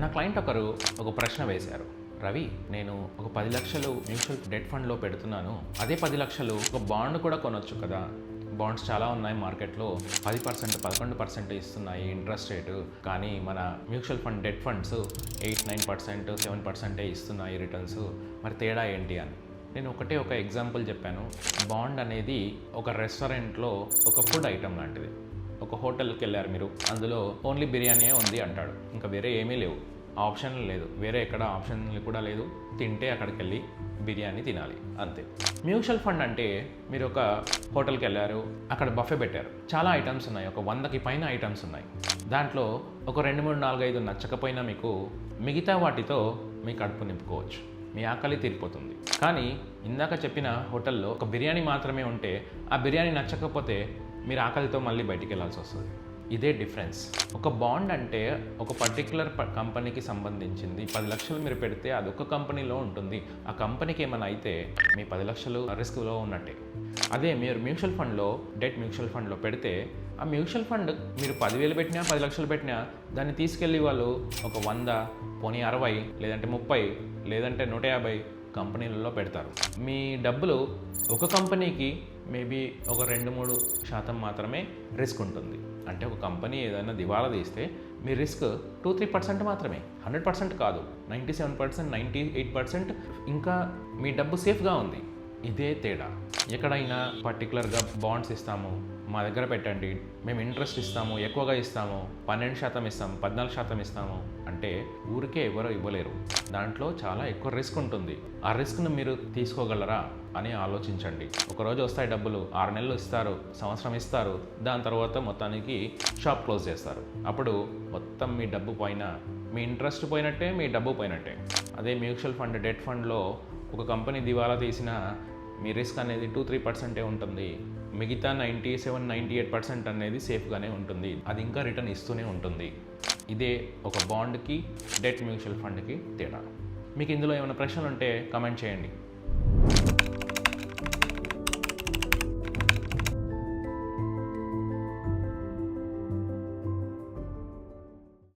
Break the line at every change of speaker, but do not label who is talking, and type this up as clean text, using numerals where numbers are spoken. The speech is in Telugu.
నా క్లయింట్ ఒకరు ఒక ప్రశ్న వేశారు. రవి, నేను ఒక 10 లక్షలు మ్యూచువల్ డెట్ ఫండ్లో పెడుతున్నాను. అదే 10 లక్షలు ఒక బాండ్ కూడా కొనొచ్చు కదా. బాండ్స్ చాలా ఉన్నాయి మార్కెట్లో, 10%, 11% ఇస్తున్నాయి ఇంట్రెస్ట్ రేటు. కానీ మన మ్యూచువల్ ఫండ్ డెట్ ఫండ్స్ 8, 9%, 7% ఇస్తున్నాయి రిటర్న్స్. మరి తేడా ఏంటి అని నేను ఒక ఎగ్జాంపుల్ చెప్పాను. బాండ్ అనేది ఒక రెస్టారెంట్లో ఒక ఫుడ్ ఐటమ్ లాంటిది. ఒక హోటల్కి వెళ్ళారు మీరు, అందులో ఓన్లీ బిర్యానీయే ఉంది అంటాడు, ఇంకా వేరే ఏమీ లేవు, ఆప్షన్ లేదు, వేరే ఎక్కడ ఆప్షన్ కూడా లేదు, తింటే అక్కడికి వెళ్ళి బిర్యానీ తినాలి అంతే. మ్యూచువల్ ఫండ్ అంటే మీరు ఒక హోటల్కి వెళ్ళారు, అక్కడ బఫే పెట్టారు, చాలా ఐటమ్స్ ఉన్నాయి, ఒక 100కి పైన ఐటమ్స్ ఉన్నాయి. దాంట్లో ఒక 2, 3, 4, 5 నచ్చకపోయినా మీకు మిగతా వాటితో మీ కడుపు నింపుకోవచ్చు, మీ ఆకలి తీరిపోతుంది. కానీ ఇందాక చెప్పిన హోటల్లో ఒక బిర్యానీ మాత్రమే ఉంటే ఆ బిర్యానీ నచ్చకపోతే మీరు ఆకలితో మళ్ళీ బయటికి వెళ్ళాల్సి వస్తుంది. ఇదే డిఫరెన్స్. ఒక బాండ్ అంటే ఒక పర్టికులర్ కంపెనీకి సంబంధించింది. 10 లక్షలు మీరు పెడితే అది ఒక కంపెనీలో ఉంటుంది. ఆ కంపెనీకి ఏమైనా అయితే మీ 10 లక్షలు రిస్క్లో ఉన్నట్టే. అదే మీరు మ్యూచువల్ ఫండ్లో, డెట్ మ్యూచువల్ ఫండ్లో పెడితే ఆ మ్యూచువల్ ఫండ్ మీరు 10,000 పెట్టినా 10 లక్షలు పెట్టినా దాన్ని తీసుకెళ్ళి వాళ్ళు ఒక 100, పోనీ 60, లేదంటే 30, లేదంటే 150 కంపెనీలలో పెడతారు. మీ డబ్బులు ఒక కంపెనీకి మేబీ ఒక 2-3% మాత్రమే రిస్క్ ఉంటుంది. అంటే ఒక కంపెనీ ఏదైనా దివాలా తీస్తే మీ రిస్క్ 2-3% మాత్రమే, 100% కాదు. 97%, 98% ఇంకా మీ డబ్బు సేఫ్గా ఉంది. ఇదే తేడా. ఎక్కడైనా పర్టికులర్గా బాండ్స్ ఇస్తాము, మా దగ్గర పెట్టండి, మేము ఇంట్రెస్ట్ ఇస్తాము, ఎక్కువగా ఇస్తాము, 12% ఇస్తాము, 14% ఇస్తాము అంటే ఊరికే ఎవరో ఇవ్వలేరు. దాంట్లో చాలా ఎక్కువ రిస్క్ ఉంటుంది. ఆ రిస్క్ను మీరు తీసుకోగలరా అని ఆలోచించండి. ఒకరోజు వస్తాయి డబ్బులు, 6 నెలలు ఇస్తారు, సంవత్సరం ఇస్తారు, దాని తర్వాత మొత్తానికి షాప్ క్లోజ్ చేస్తారు. అప్పుడు మొత్తం మీ డబ్బు పోయినా, మీ ఇంట్రెస్ట్ పోయినట్టే, మీ డబ్బు పోయినట్టే. అదే మ్యూచువల్ ఫండ్, డెట్ ఫండ్లో ఒక కంపెనీ దివాలా తీసినా మీ రిస్క్ అనేది 2-3% ఉంటుంది. మిగతా 97-98% అనేది సేఫ్గానే ఉంటుంది. అది ఇంకా రిటర్న్ ఇస్తూనే ఉంటుంది. ఇదే ఒక బాండ్కి, డెట్ మ్యూచువల్ ఫండ్కి తేడా. మీకు ఇందులో ఏమైనా ప్రశ్నలు ఉంటే కామెంట్ చేయండి.